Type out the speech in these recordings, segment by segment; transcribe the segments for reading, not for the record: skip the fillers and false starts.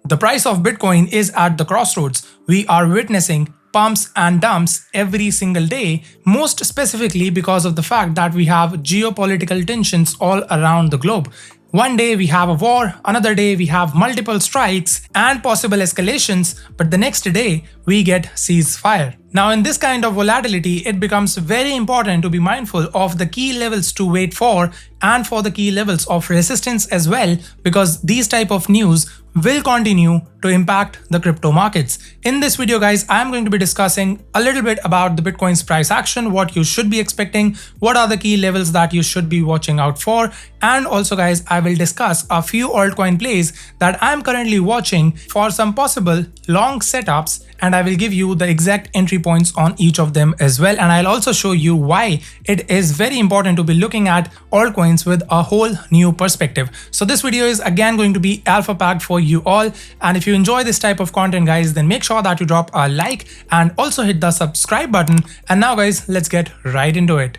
The price of Bitcoin is at the crossroads. We are witnessing pumps and dumps every single day, most specifically because of the fact that we have geopolitical tensions all around the globe. One day we have a war, another day we have multiple strikes and possible escalations, but the next day we get ceasefire. Now in this kind of volatility, it becomes very important to be mindful of the key levels to wait for and for the key levels of resistance as well, because these type of news will continue to impact the crypto markets. In this video guys, I am going to be discussing a little bit about the Bitcoin's price action, what you should be expecting, what are the key levels that you should be watching out for, and also guys, I will discuss a few altcoin plays that I am currently watching for some possible long setups, and I will give you the exact entry points on each of them as well, and I'll also show you why it is very important to be looking at altcoins with a whole new perspective. So this video is again going to be alpha packed for you all, and if you enjoy this type of content guys, then make sure that you drop a like and also hit the subscribe button. And now guys, let's get right into it.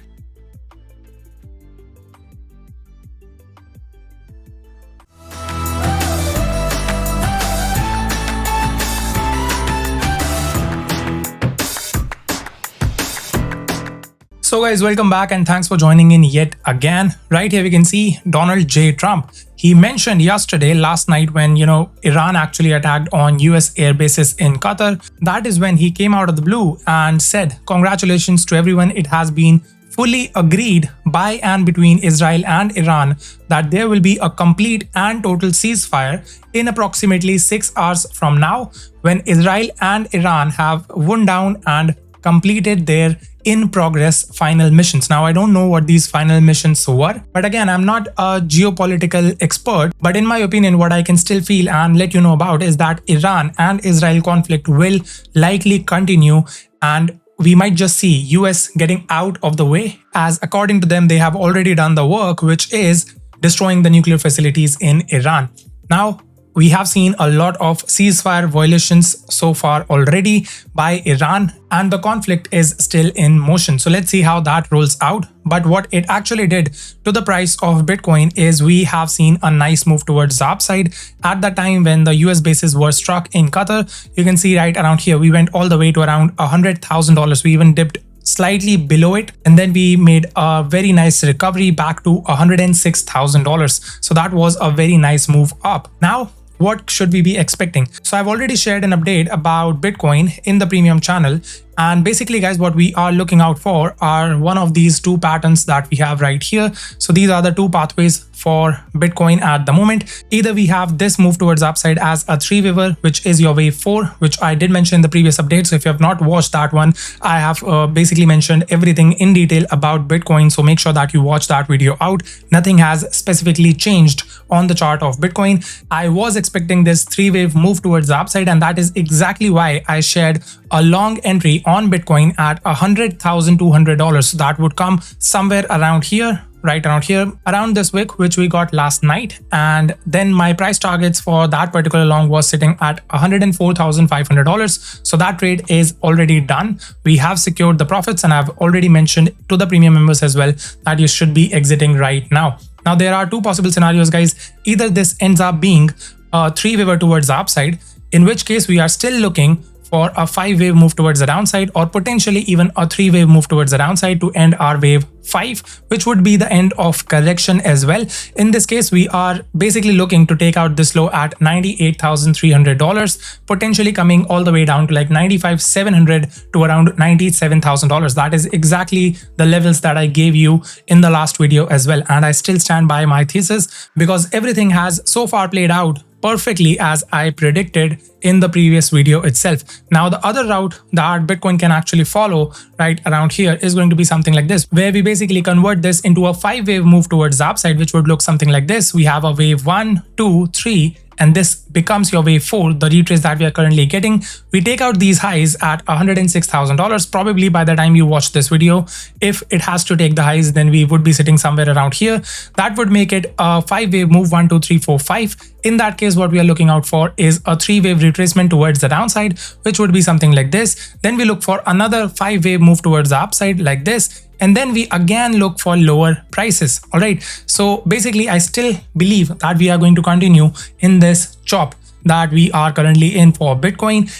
So guys, welcome back and thanks for joining in yet again. Right here we can see Donald J. Trump. He mentioned last night when Iran actually attacked on US air bases in Qatar. That is when he came out of the blue and said, congratulations to everyone, it has been fully agreed by and between Israel and Iran that there will be a complete and total ceasefire in approximately 6 hours from now, when Israel and Iran have wound down and completed their in-progress final missions. Now, I don't know what these final missions were, but again, I'm not a geopolitical expert, but in my opinion, what I can still feel and let you know about is that Iran and Israel conflict will likely continue, and we might just see US getting out of the way, as according to them, they have already done the work, which is destroying the nuclear facilities in Iran. Now, we have seen a lot of ceasefire violations so far already by Iran, and the conflict is still in motion. So let's see how that rolls out. But what it actually did to the price of Bitcoin is we have seen a nice move towards the upside. At the time when the US bases were struck in Qatar, you can see right around here, we went all the way to around $100,000. We even dipped slightly below it, and then we made a very nice recovery back to $106,000. So that was a very nice move up. Now, what should we be expecting? So I've already shared an update about Bitcoin in the premium channel, and basically guys, what we are looking out for are one of these two patterns that we have right here. So these are the two pathways for Bitcoin at the moment. Either we have this move towards upside as a 3-waver, which is your wave 4, which I did mention in the previous update. So if you have not watched that one, I have basically mentioned everything in detail about Bitcoin. So make sure that you watch that video out. Nothing has specifically changed on the chart of Bitcoin. I was expecting this 3-wave move towards the upside, and that is exactly why I shared a long entry on Bitcoin at $100,200. So that would come somewhere around here, right around here, around this wick, which we got last night. And then my price targets for that particular long was sitting at $104,500. So that trade is already done. We have secured the profits, and I've already mentioned to the premium members as well that you should be exiting right now. Now, there are two possible scenarios, guys. Either this ends up being a 3-waver towards the upside, in which case we are still looking for a 5-wave move towards the downside, or potentially even a 3-wave move towards the downside to end our wave 5, which would be the end of correction as well. In this case, we are basically looking to take out this low at $98,300, potentially coming all the way down to like $95,700 to around $97,000. That is exactly the levels that I gave you in the last video as well. And I still stand by my thesis, because everything has so far played out perfectly as I predicted in the previous video itself. Now, the other route that Bitcoin can actually follow right around here is going to be something like this, where we basically convert this into a 5-wave move towards the upside, which would look something like this. We have a wave 1, 2, 3, and this becomes your wave 4, the retrace that we are currently getting. We take out these highs at $106,000. Probably by the time you watch this video, if it has to take the highs, then we would be sitting somewhere around here. That would make it a 5-wave move, 1, 2, 3, 4, 5. In that case, what we are looking out for is a 3-wave retracement towards the downside, which would be something like this. Then we look for another 5-wave move towards the upside like this. And then we again look for lower prices. All right. So basically, I still believe that we are going to continue in this chop. that we are currently in for Bitcoin.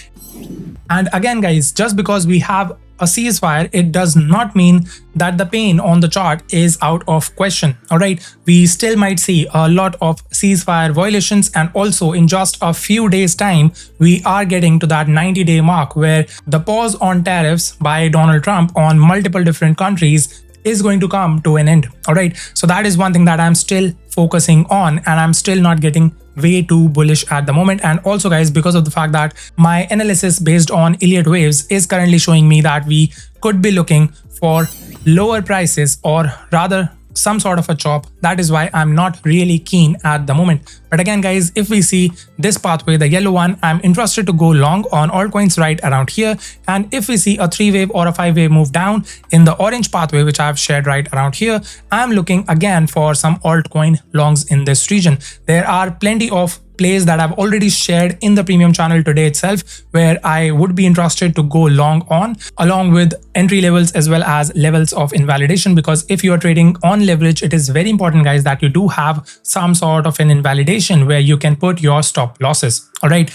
And again, guys, just because we have a ceasefire, it does not mean that the pain on the chart is out of question. All right, we still might see a lot of ceasefire violations, and also in just a few days time we are getting to that 90-day mark where the pause on tariffs by Donald Trump on multiple different countries is going to come to an end. All right, so that is one thing that I'm still focusing on, and I'm still not getting way too bullish at the moment. And also, guys, because of the fact that my analysis based on Elliott waves is currently showing me that we could be looking for lower prices, or rather some sort of a chop. That is why I'm not really keen at the moment. But again, guys, if we see this pathway, the yellow one, I'm interested to go long on altcoins right around here. And if we see a 3-wave or a 5-wave move down in the orange pathway, which I've shared right around here, I'm looking again for some altcoin longs in this region. There are plenty of plays that I've already shared in the premium channel today itself, where I would be interested to go long on, along with entry levels as well as levels of invalidation. Because if you are trading on leverage, it is very important, guys, that you do have some sort of an invalidation where you can put your stop losses. All right.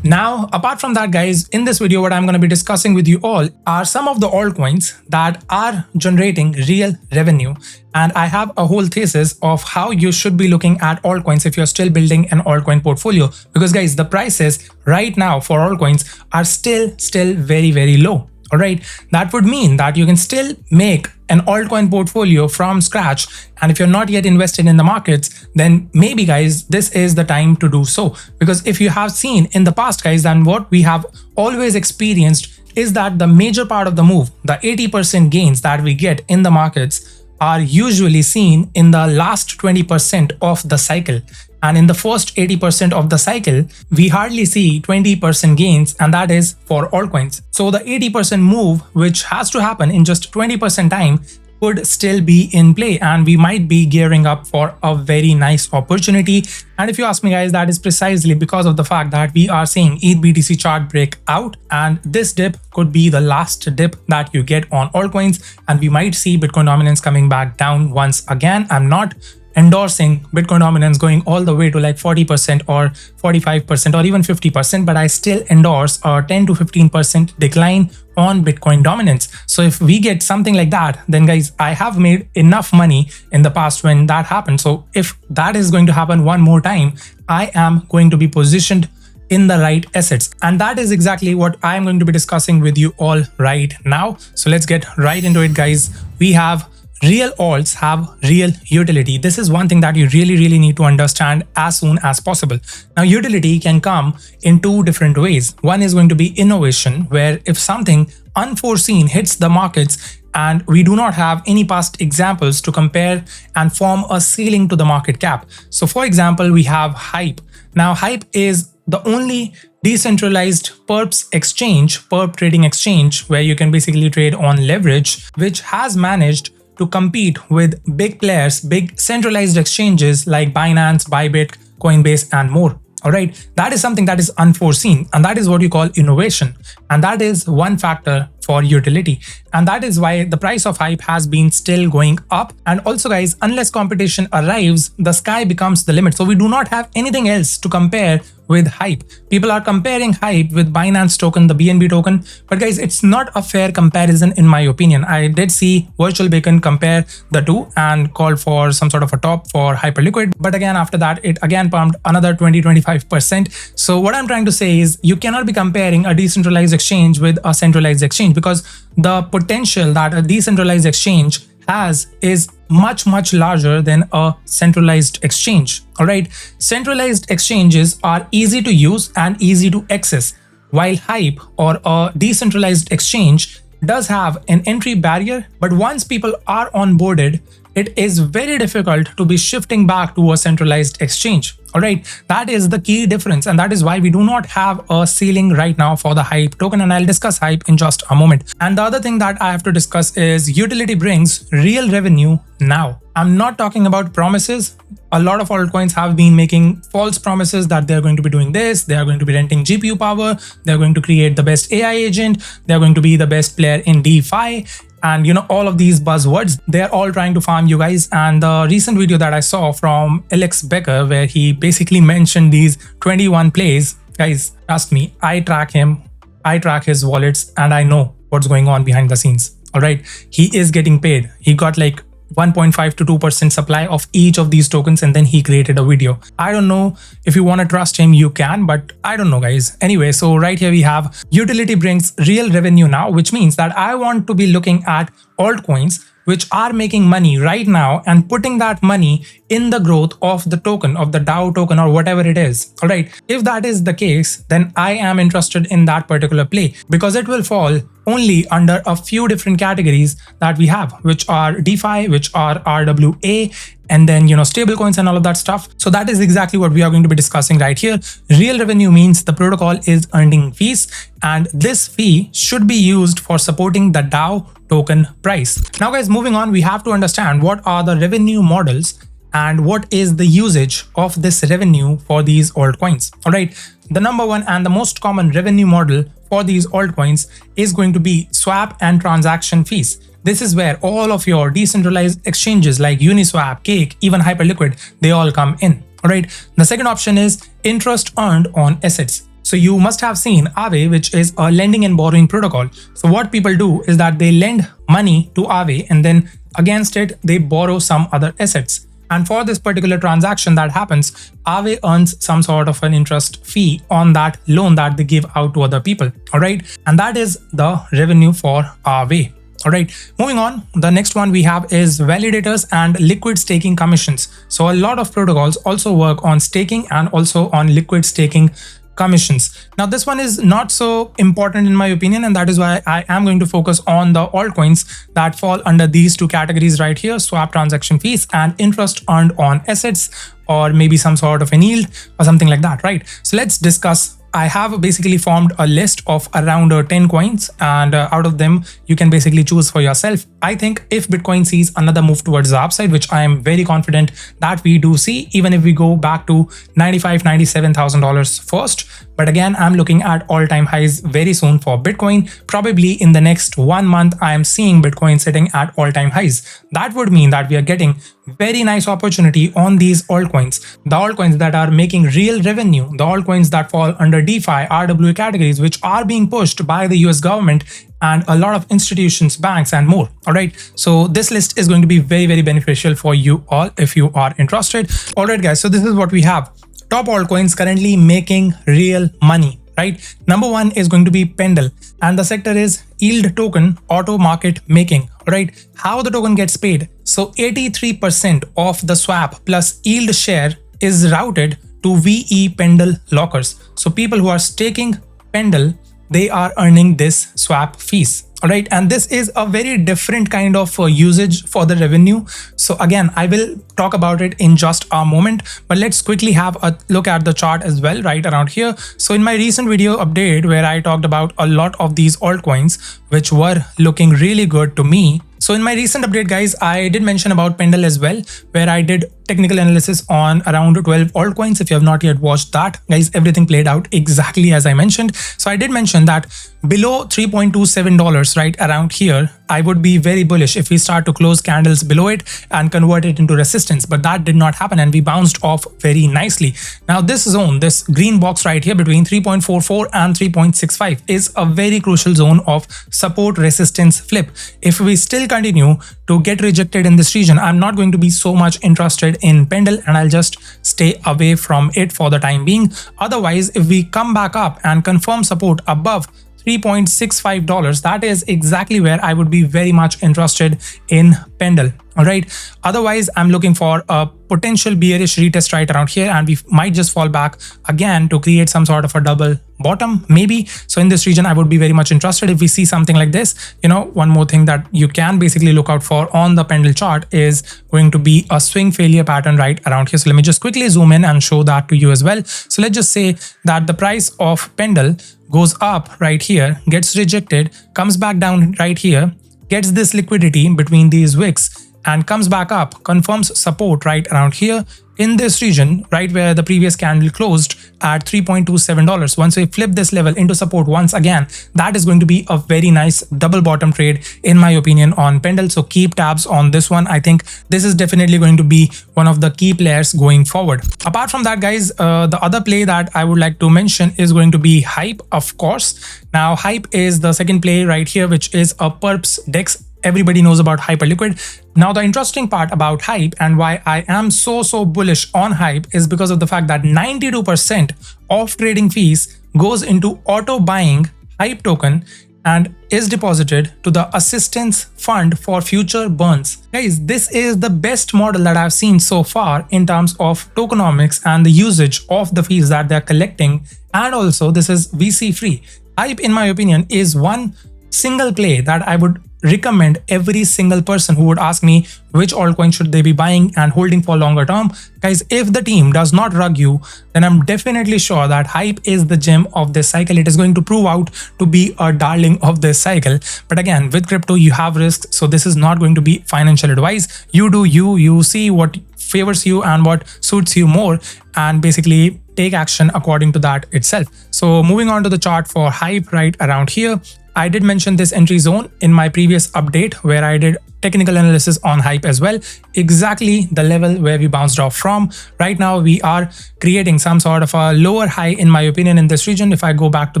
Now, apart from that, guys, in this video, what I'm going to be discussing with you all are some of the altcoins that are generating real revenue. And I have a whole thesis of how you should be looking at altcoins if you're still building an altcoin portfolio. Because, guys, the prices right now for altcoins are still very, very low. All right, that would mean that you can still make an altcoin portfolio from scratch. And if you're not yet invested in the markets, then maybe, guys, this is the time to do so. Because if you have seen in the past, guys, then what we have always experienced is that the major part of the move, the 80% gains that we get in the markets, are usually seen in the last 20% of the cycle. And in the first 80% of the cycle, we hardly see 20% gains, and that is for altcoins. So the 80% move, which has to happen in just 20% time, could still be in play, and we might be gearing up for a very nice opportunity. And if you ask me, guys, that is precisely because of the fact that we are seeing ETH BTC chart break out, and this dip could be the last dip that you get on altcoins, and we might see Bitcoin dominance coming back down once again. I'm not endorsing Bitcoin dominance going all the way to like 40% or 45% or even 50%, but I still endorse a 10 to 15% decline on Bitcoin dominance. So if we get something like that, then, guys, I have made enough money in the past when that happened. So if that is going to happen one more time, I am going to be positioned in the right assets. And that is exactly what I'm going to be discussing with you all right now. So let's get right into it, guys. We have real alts have real utility. This is one thing that you really need to understand as soon as possible. Now, utility can come in two different ways. One is going to be innovation, where if something unforeseen hits the markets and we do not have any past examples to compare and form a ceiling to the market cap. So for example, we have Hype. Now, Hype is the only decentralized perp trading exchange where you can basically trade on leverage, which has managed to compete with big players, big centralized exchanges like Binance, Bybit, Coinbase, and more. All right, that is something that is unforeseen, and that is what you call innovation. And that is one factor for utility. And that is why the price of Hype has been still going up. And also, guys, unless competition arrives, the sky becomes the limit. So we do not have anything else to compare with Hype. People are comparing Hype with Binance token, the BNB token. But guys, it's not a fair comparison in my opinion. I did see Virtual Bacon compare the two and called for some sort of a top for Hyperliquid. But again, after that, it again pumped another 20-25%. So what I'm trying to say is you cannot be comparing a decentralized exchange with a centralized exchange, because the potential that a decentralized exchange has is much larger than a centralized exchange. All right, centralized exchanges are easy to use and easy to access, while Hype or a decentralized exchange does have an entry barrier. But once people are onboarded, it is very difficult to be shifting back to a centralized exchange. All right, that is the key difference, and that is why we do not have a ceiling right now for the Hype token, and I'll discuss Hype in just a moment. And the other thing that I have to discuss is utility brings real revenue now. I'm not talking about promises. A lot of altcoins have been making false promises that they're going to be doing this, they are going to be renting GPU power, they're going to create the best AI agent, they're going to be the best player in DeFi. and all of these buzzwords. They're all trying to farm you guys. And the recent video that I saw from 𝗕𝗪𝗪𝗪𝗪, where he basically mentioned these 21 plays, guys, trust me, I track him, I track his wallets, and I know what's going on behind the scenes. All right, he is getting paid. He got like 1.5 to 2% supply of each of these tokens, and then he created a video. I don't know if you want to trust him, you can, but I don't know, guys. Anyway, so right here we have utility brings real revenue now, which means that I want to be looking at altcoins which are making money right now and putting that money in the growth of the token, of the DAO token or whatever it is. All right, if that is the case, then I am interested in that particular play because it will fall only under a few different categories that we have, which are DeFi, which are RWA, and then stablecoins and all of that stuff. So that is exactly what we are going to be discussing right here. Real revenue means the protocol is earning fees, and this fee should be used for supporting the DAO token price. Now guys, moving on, we have to understand what are the revenue models and what is the usage of this revenue for these altcoins. All right, the number one and the most common revenue model for these altcoins is going to be swap and transaction fees. This is where all of your decentralized exchanges like Uniswap, Cake, even Hyperliquid, they all come in. All right, the second option is interest earned on assets. So you must have seen Aave, which is a lending and borrowing protocol. So what people do is that they lend money to Aave and then against it, they borrow some other assets. And for this particular transaction that happens, Aave earns some sort of an interest fee on that loan that they give out to other people. All right, and that is the revenue for Aave. All right, moving on, the next one we have is validators and liquid staking commissions. So a lot of protocols also work on staking and also on liquid staking commissions. Now this one is not so important in my opinion, and that is why I am going to focus on the altcoins that fall under these two categories right here: swap transaction fees and interest earned on assets, or maybe some sort of an yield or something like that, right? So let's discuss. I have basically formed a list of around 10 coins, and out of them you can basically choose for yourself. I think if Bitcoin sees another move towards the upside, which I am very confident that we do see, even if we go back to $97,000 first. But again, I'm looking at all-time highs very soon for Bitcoin. Probably in the next 1 month, I am seeing Bitcoin sitting at all-time highs. That would mean that we are getting very nice opportunity on these altcoins. The altcoins that are making real revenue, the altcoins that fall under DeFi, RWA categories, which are being pushed by the US government and a lot of institutions, banks, and more. All right, so this list is going to be very, very beneficial for you all if you are interested. All right, guys, so this is what we have. Top altcoins currently making real money, right? Number one is going to be Pendle, and the sector is yield token auto market making. All right, how the token gets paid. So 83% of the swap plus yield share is routed to VE Pendle lockers. So people who are staking Pendle, they are earning this swap fees. All right, and this is a very different kind of usage for the revenue. So again, I will talk about it in just a moment, but let's quickly have a look at the chart as well right around here. So in my recent video update where I talked about a lot of these altcoins which were looking really good to me. So in my recent update, guys, I did mention about Pendle as well, where I did technical analysis on around 12 altcoins. If you have not yet watched that, guys, everything played out exactly as I mentioned. So I did mention that below $3.27, right around here, I would be very bullish if we start to close candles below it and convert it into resistance. But that did not happen, and we bounced off very nicely. Now this zone, this green box right here between 3.44 and 3.65 is a very crucial zone of support resistance flip. If we still continue to get rejected in this region, I'm not going to be so much interested in Pendle, and I'll just stay away from it for the time being. Otherwise, if we come back up and confirm support above $3.65, that is exactly where I would be very much interested in Pendle. All right, otherwise I'm looking for a potential bearish retest right around here, and we might just fall back again to create some sort of a double bottom maybe. So in this region I would be very much interested if we see something like this. One more thing that you can basically look out for on the Pendle chart is going to be a swing failure pattern right around here. So let me just quickly zoom in and show that to you as well. So let's just say that the price of Pendle goes up right here, gets rejected, comes back down right here, gets this liquidity between these wicks, and comes back up, confirms support right around here in this region, right where the previous candle closed at $3.27. Once we flip this level into support once again, that is going to be a very nice double bottom trade in my opinion on Pendle. So keep tabs on this one. I think this is definitely going to be one of the key players going forward. Apart from that, guys, the other play that I would like to mention is going to be Hype, of course. Now Hype is the second play right here, which is a perps DEX. Everybody knows about Hyperliquid. Now the interesting part about Hype and why I am so bullish on Hype is because of the fact that 92% of trading fees goes into auto buying Hype token and is deposited to the assistance fund for future burns. Guys, this is the best model that I've seen so far in terms of tokenomics and the usage of the fees that they're collecting, and also this is VC free. Hype, in my opinion, is one single play that I would recommend every single person who would ask me which altcoin should they be buying and holding for longer term. Guys, if the team does not rug you, then I'm definitely sure that Hype is the gem of this cycle. It is going to prove out to be a darling of this cycle. But again, with crypto, you have risks. So this is not going to be financial advice. You do you see what favors you and what suits you more, and basically take action according to that itself. So moving on to the chart for Hype right around here, I did mention this entry zone in my previous update where I did technical analysis on Hype as well. Exactly the level where we bounced off from. Right now we are creating some sort of a lower high in my opinion in this region. If I go back to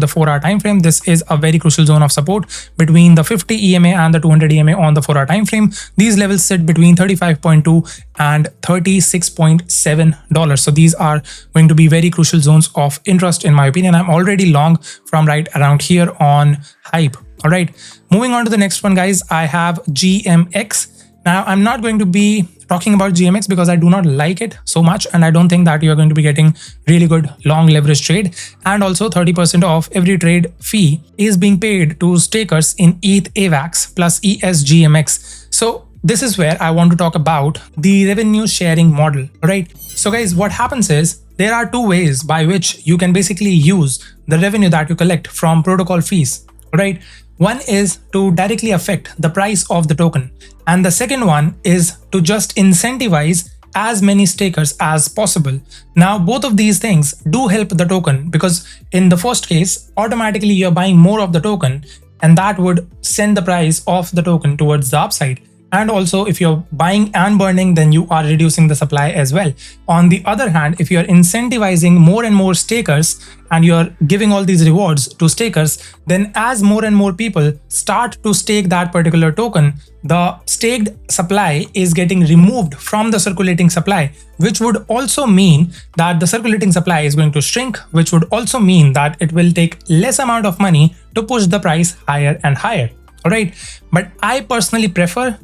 the 4-hour time frame, this is a very crucial zone of support between the 50 EMA and the 200 EMA on the 4-hour time frame. These levels sit between $35.2 and $36.7. So these are going to be very crucial zones of interest in my opinion. I'm already long from right around here on Hype. All right, moving on to the next one, guys, I have GMX. Now, I'm not going to be talking about GMX because I do not like it so much, and I don't think that you're going to be getting really good long leverage trade. And also 30% of every trade fee is being paid to stakers in ETH AVAX plus ESGMX. So this is where I want to talk about the revenue sharing model. All right, so guys, what happens is there are two ways by which you can basically use the revenue that you collect from protocol fees. All right, one is to directly affect the price of the token, and the second one is to just incentivize as many stakers as possible. Now, both of these things do help the token because in the first case, automatically you're buying more of the token, and that would send the price of the token towards the upside. And also, if you're buying and burning, then you are reducing the supply as well. On the other hand, if you're incentivizing more and more stakers and you're giving all these rewards to stakers, then as more and more people start to stake that particular token, the staked supply is getting removed from the circulating supply, which would also mean that the circulating supply is going to shrink, which would also mean that it will take less amount of money to push the price higher and higher. All right, but I personally prefer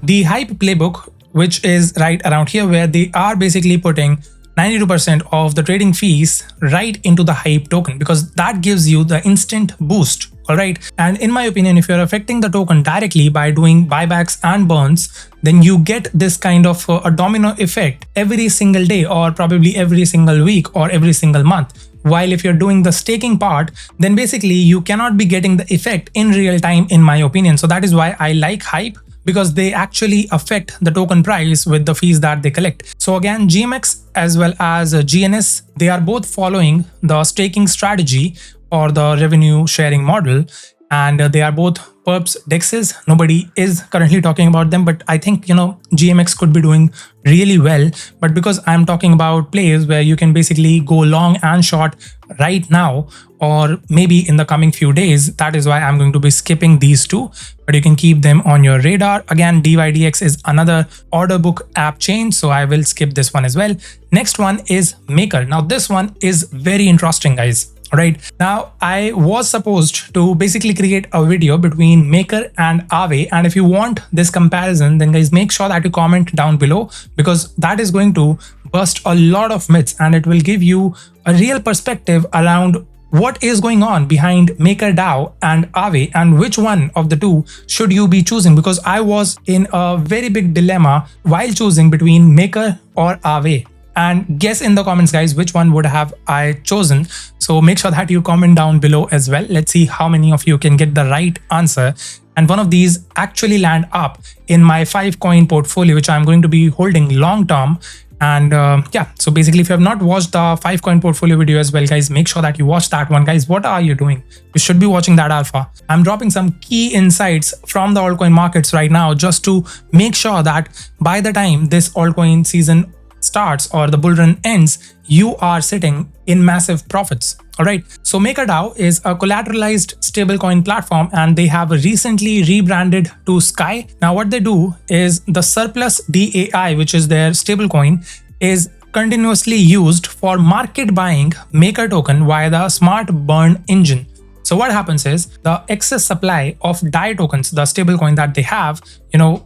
the Hype playbook, which is right around here, where they are basically putting 92% of the trading fees right into the Hype token, because that gives you the instant boost. All right, and in my opinion, if you're affecting the token directly by doing buybacks and burns, then you get this kind of a domino effect every single day, or probably every single week or every single month. While if you're doing the staking part, then basically you cannot be getting the effect in real time, in my opinion. So that is why I like Hype, because they actually affect the token price with the fees that they collect. So again, GMX as well as GNS, they are both following the staking strategy or the revenue sharing model, and they are both perps dexes. Nobody is currently talking about them, but I think, GMX could be doing really well. But because I'm talking about plays where you can basically go long and short right now, or maybe in the coming few days, that is why I'm going to be skipping these two, but you can keep them on your radar. Again, DYDX is another order book app change, so I will skip this one as well. Next one is Maker. Now this one is very interesting, guys. All right, now I was supposed to basically create a video between Maker and Aave, and if you want this comparison, then guys, make sure that you comment down below, because that is going to bust a lot of myths and it will give you a real perspective around what is going on behind MakerDAO and Aave, and which one of the two should you be choosing, because I was in a very big dilemma while choosing between Maker or Aave. And guess in the comments, guys, which one would have I chosen. So make sure that you comment down below as well. Let's see how many of you can get the right answer. and one of these actually land up in my 5-coin portfolio, which I'm going to be holding long term. And yeah, so basically, if you have not watched the 5-coin portfolio video as well, guys, make sure that you watch that one. Guys, what are you doing? You should be watching that alpha. I'm dropping some key insights from the altcoin markets right now, just to make sure that by the time this altcoin season starts or the bull run ends, you are sitting in massive profits. All right. So MakerDAO is a collateralized stablecoin platform, and they have recently rebranded to Sky. Now, what they do is the surplus DAI, which is their stablecoin, is continuously used for market buying Maker token via the smart burn engine. So what happens is the excess supply of DAI tokens, the stablecoin that they have,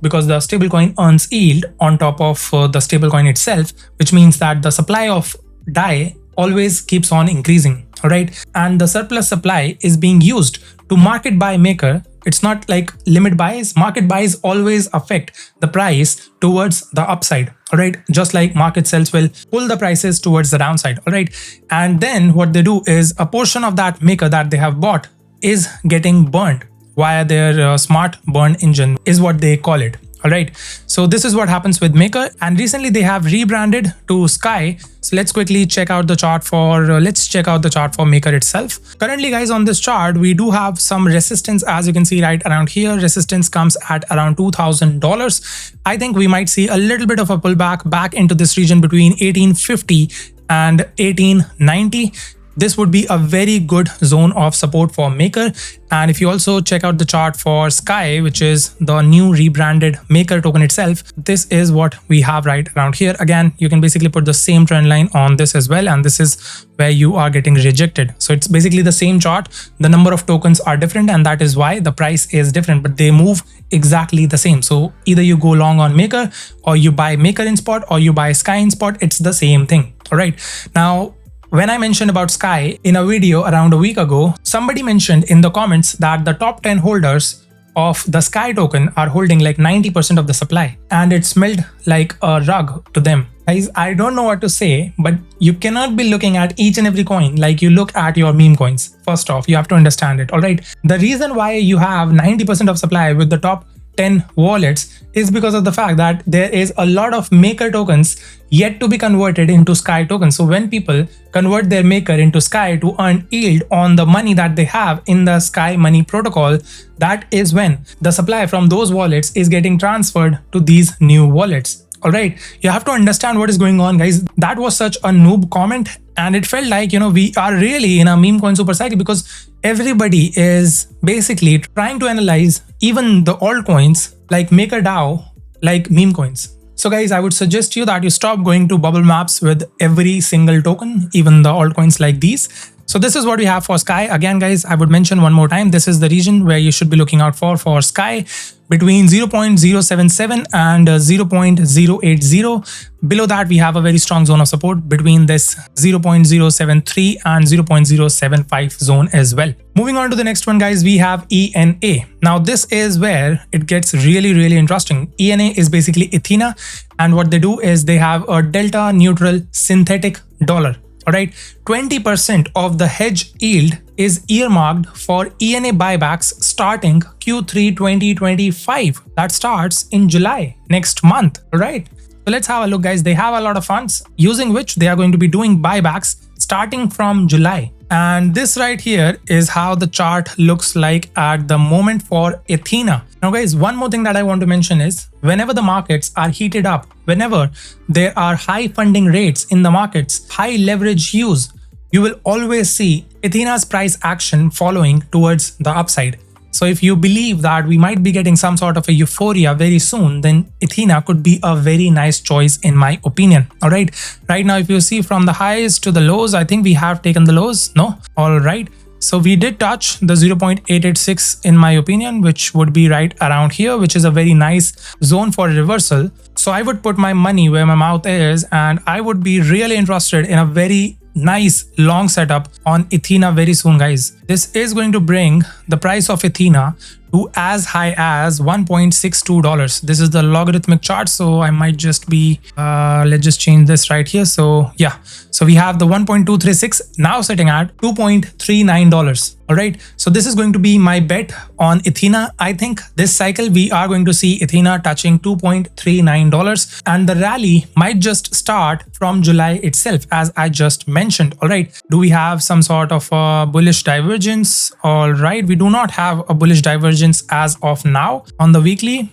because the stablecoin earns yield on top of the stablecoin itself, which means that the supply of DAI always keeps on increasing. All right. And the surplus supply is being used to market buy Maker. It's not like limit buys. Market buys always affect the price towards the upside. All right. Just like market sells will pull the prices towards the downside. All right. And then what they do is a portion of that Maker that they have bought is getting burned via their smart burn engine, is what they call it. All right. So this is what happens with Maker, and recently they have rebranded to Sky. So let's quickly check out the chart for Maker itself. Currently, guys, on this chart, we do have some resistance, as you can see right around here. Resistance comes at around $2,000. I think we might see a little bit of a pullback back into this region between 1850 and 1890. This would be a very good zone of support for Maker. And if you also check out the chart for Sky, which is the new rebranded Maker token itself, this is what we have right around here. Again, you can basically put the same trend line on this as well, and this is where you are getting rejected. So it's basically the same chart. The number of tokens are different, and that is why the price is different, but they move exactly the same. So either you go long on Maker, or you buy Maker in spot, or you buy Sky in spot. It's the same thing. All right. Now, when I mentioned about Sky in a video around a week ago, somebody mentioned in the comments that the top 10 holders of the Sky token are holding like 90% of the supply, and it smelled like a rug to them. Guys, I don't know what to say, but you cannot be looking at each and every coin like you look at your meme coins. First off, you have to understand it. All right. The reason why you have 90% of supply with the top 10 wallets is because of the fact that there is a lot of Maker tokens yet to be converted into Sky tokens. So when people convert their Maker into Sky to earn yield on the money that they have in the Sky money protocol, that is when the supply from those wallets is getting transferred to these new wallets. All right, you have to understand what is going on, guys. That was such a noob comment, and it felt like, we are really in a meme coin super cycle, because everybody is basically trying to analyze even the altcoins like MakerDAO like meme coins. So guys, I would suggest you that you stop going to bubble maps with every single token, even the altcoins like these. So this is what we have for Sky. Again, guys, I would mention one more time, this is the region where you should be looking out for Sky, between 0.077 and 0.080. Below that, we have a very strong zone of support between this 0.073 and 0.075 zone as well. Moving on to the next one, guys, we have ENA. Now, this is where it gets really, really interesting. ENA is basically Ethena, and what they do is they have a delta neutral synthetic dollar. All right, 20% of the hedge yield is earmarked for ENA buybacks starting Q3 2025. That starts in July next month. All right, so let's have a look, guys. They have a lot of funds using which they are going to be doing buybacks starting from July. And this right here is how the chart looks like at the moment for Ethena. Now, guys, one more thing that I want to mention is whenever the markets are heated up, whenever there are high funding rates in the markets, high leverage use, you will always see Ethena's price action following towards the upside. So if you believe that we might be getting some sort of a euphoria very soon, then Ethena could be a very nice choice in my opinion. All right. Right now, if you see from the highs to the lows, I think we have taken the lows. No. All right. So we did touch the 0.886 in my opinion, which would be right around here, which is a very nice zone for reversal. So I would put my money where my mouth is, and I would be really interested in a very nice long setup on Ethena very soon, guys. This is going to bring the price of Ethena to as high as $1.62. This is the logarithmic chart, so I might just be let's just change this right here. So yeah, so we have the 1.236 now sitting at $2.39. All right, so this is going to be my bet on Ethena. I think this cycle we are going to see Ethena touching $2.39, and the rally might just start from July itself, as I just mentioned. All right, do we have some sort of bullish divergence? All right, we do not have a bullish divergence as of now on the weekly.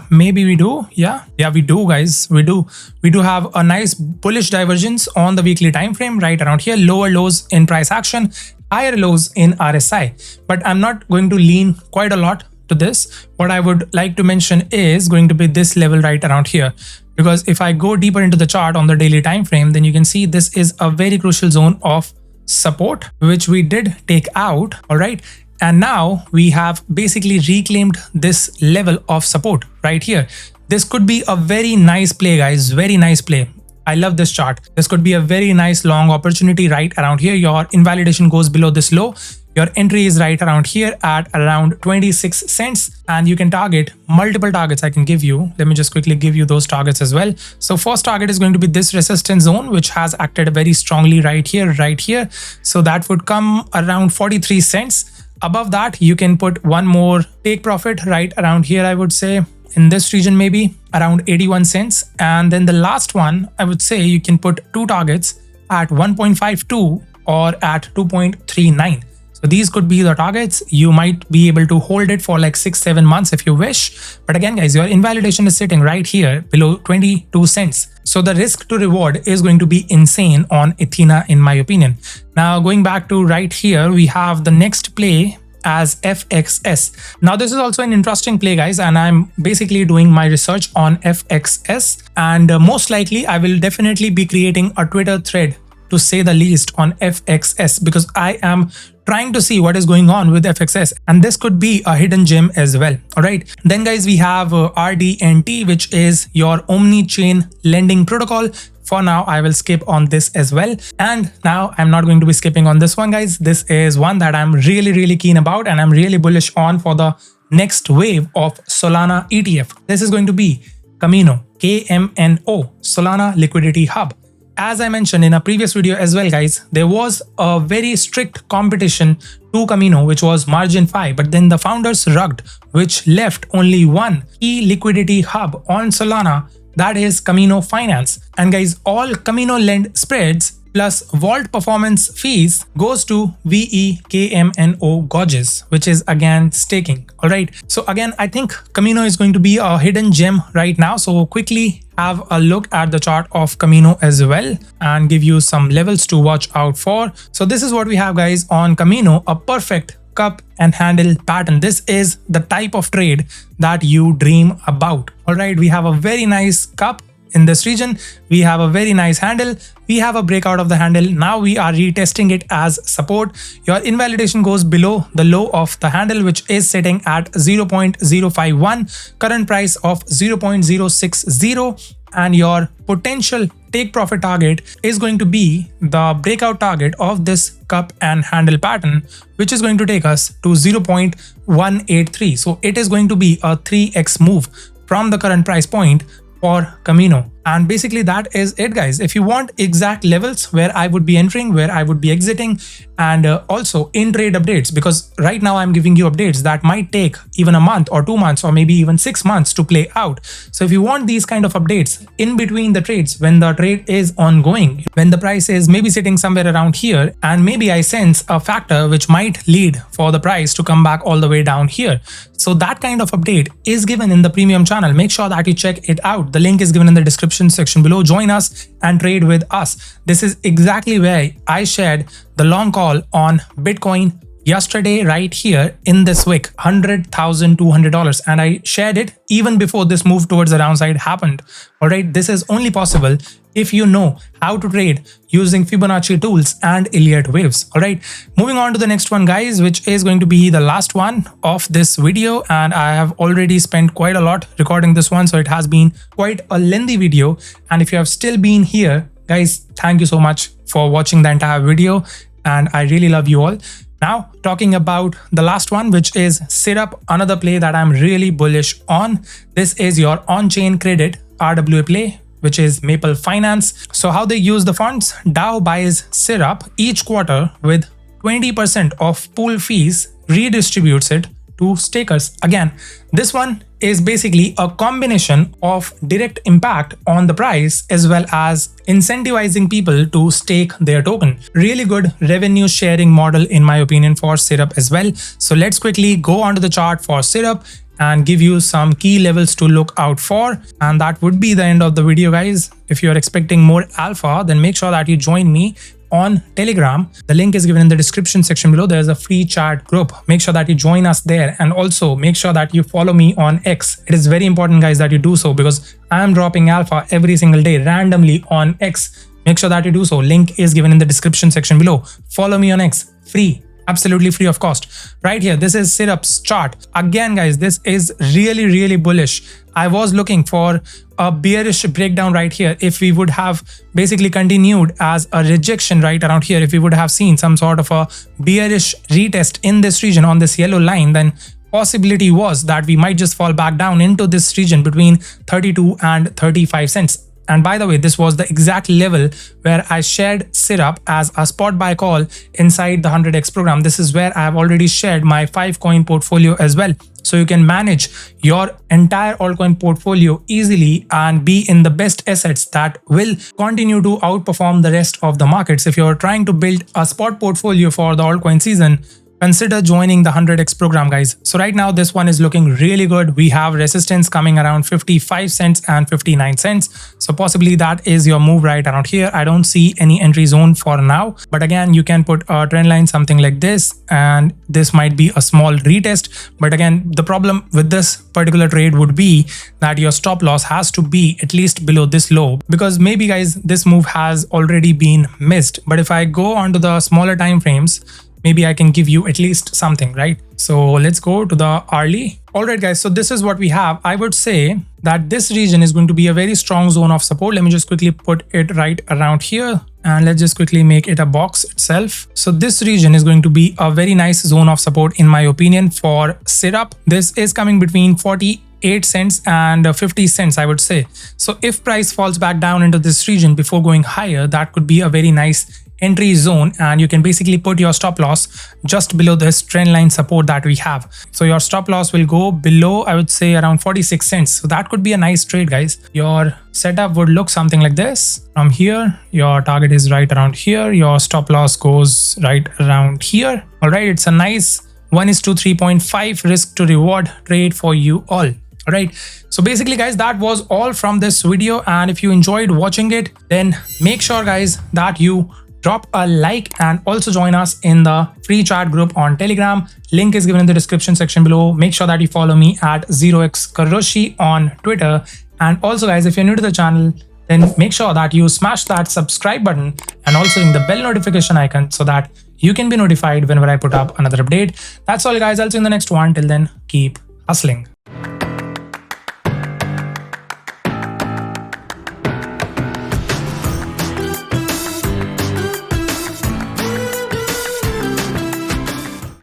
Maybe we do. Yeah, we do, guys. We do have a nice bullish divergence on the weekly time frame right around here. Lower lows in price action, higher lows in RSI, but I'm not going to lean quite a lot to this. What I would like to mention is going to be this level right around here, because if I go deeper into the chart on the daily time frame, then you can see this is a very crucial zone of support, which we did take out. All right, and now we have basically reclaimed this level of support right here. This could be a very nice play, guys. Very nice play. I love this chart. This could be a very nice long opportunity right around here. Your invalidation goes below this low. Your entry is right around here at around 26 cents, and you can target multiple targets I can give you. Let me just quickly give you those targets as well. So first target is going to be this resistance zone, which has acted very strongly right here. So that would come around 43 cents. Above that, you can put one more take profit right around here, I would say. In this region, maybe around 81 cents. And then the last one, I would say you can put two targets at 1.52 or at 2.39. So these could be the targets. You might be able to hold it for like 6-7 months if you wish. But again, guys, your invalidation is sitting right here below 22 cents. So the risk to reward is going to be insane on Ethena, in my opinion. Now, going back to right here, we have the next play as FXS. Now this is also an interesting play, guys, and I'm basically doing my research on FXS, and most likely I will definitely be creating a Twitter thread, to say the least, on FXS, because I am trying to see what is going on with FXS, and this could be a hidden gem as well. All right, then guys, we have RDNT, which is your omni-chain lending protocol. For now, I will skip on this as well. And now I'm not going to be skipping on this one, guys. This is one that I'm really keen about, and I'm really bullish on for the next wave of Solana ETF. This is going to be Kamino, KMNO, Solana Liquidity Hub. As I mentioned in a previous video as well, guys, there was a very strict competition to Kamino, which was Margin 5, but then the founders rugged, which left only one key liquidity hub on Solana, that is Kamino Finance. And guys, all Kamino lend spreads plus vault performance fees goes to 𝗕𝗓𝗪𝗠𝗪𝗓𝗔𝗡𝗧𝗦, which is again staking. All right, so again, I think Kamino is going to be a hidden gem right now. So quickly have a look at the chart of Kamino as well and give you some levels to watch out for. So this is what we have, guys, on Kamino, a perfect cup and handle pattern. This is the type of trade that you dream about. All right, we have a very nice cup in this region. We have a very nice handle. We have a breakout of the handle. Now we are retesting it as support. Your invalidation goes below the low of the handle, which is sitting at 0.051, current price of 0.060, and your potential take profit target is going to be the breakout target of this cup and handle pattern, which is going to take us to 0.183. So it is going to be a 3x move from the current price point for Kamino. And basically that is it, guys. If you want exact levels where I would be entering, where I would be exiting, and also in-trade updates, because right now I'm giving you updates that might take even a month or 2 months or maybe even 6 months to play out. So if you want these kind of updates in between the trades, when the trade is ongoing, when the price is maybe sitting somewhere around here, and maybe I sense a factor which might lead for the price to come back all the way down here. So that kind of update is given in the premium channel. Make sure that you check it out. The link is given in the description section below. Join us and trade with us. This is exactly where I shared the long call on Bitcoin yesterday right here in this wick, $100,200, and I shared it even before this move towards the downside happened. All right, this is only possible if you know how to trade using Fibonacci tools and Elliott waves. All right, moving on to the next one, guys, which is going to be the last one of this video, and I have already spent quite a lot recording this one, so it has been quite a lengthy video. And if you have still been here, guys, thank you so much for watching the entire video, and I really love you all. Now, talking about the last one, which is Syrup, another play that I'm really bullish on. This is your on-chain credit RWA play, which is Maple Finance. So how they use the funds? DAO buys Syrup each quarter with 20% of pool fees, redistributes it to stakers. Again, this one is basically a combination of direct impact on the price as well as incentivizing people to stake their token. Really good revenue sharing model in my opinion for Syrup as well. So let's quickly go onto the chart for Syrup and give you some key levels to look out for. And that would be the end of the video, guys. If you're expecting more alpha, then make sure that you join me on Telegram. The link is given in the description section below. There's a free chat group. Make sure that you join us there, and also make sure that you follow me on X. It is very important, guys, that you do so because I am dropping alpha every single day randomly on X. Make sure that you do so. Link is given in the description section below. Follow me on X. Free. Absolutely free of cost. Right here, this is Syrup's chart. Again, guys, this is really bullish. I was looking for a bearish breakdown right here. If we would have basically continued as a rejection right around here, if we would have seen some sort of a bearish retest in this region on this yellow line, then possibility was that we might just fall back down into this region between 32 and 35 cents. And by the way, this was the exact level where I shared Syrup as a spot buy call inside the 100x program. This is where I have already shared my 5-coin portfolio as well. So you can manage your entire altcoin portfolio easily and be in the best assets that will continue to outperform the rest of the markets. If you're trying to build a spot portfolio for the altcoin season, consider joining the 100x program, guys. So right now, this one is looking really good. We have resistance coming around 55 cents and 59 cents. So possibly that is your move right around here. I don't see any entry zone for now. But again, you can put a trend line, something like this, and this might be a small retest. But again, the problem with this particular trade would be that your stop loss has to be at least below this low, because maybe, guys, this move has already been missed. But if I go onto the smaller time frames, maybe I can give you at least something, right? So let's go to the hourly. All right, guys, so this is what we have. I would say that this region is going to be a very strong zone of support. Let me just quickly put it right around here. And let's just quickly make it a box itself. So this region is going to be a very nice zone of support in my opinion for Syrup. This is coming between 48 cents and 50 cents, I would say. So if price falls back down into this region before going higher, that could be a very nice entry zone, and you can basically put your stop loss just below this trend line support that we have. So your stop loss will go below, I would say, around 46 cents. So that could be a nice trade, guys. Your setup would look something like this. From here, your target is right around here. Your stop loss goes right around here. All right, it's a nice 1:3.5 risk to reward trade for you all. All right, so basically, guys, that was all from this video. And if you enjoyed watching it, then make sure, guys, that you drop a like and also join us in the free chat group on Telegram. Link is given in the description section below. Make sure that you follow me at 𝗕𝗪𝗓𝗪 on Twitter. And also, guys, if you're new to the channel, then make sure that you smash that subscribe button and also ring the bell notification icon so that you can be notified whenever I put up another update. That's all, guys. I'll see you in the next one. Till then, keep hustling.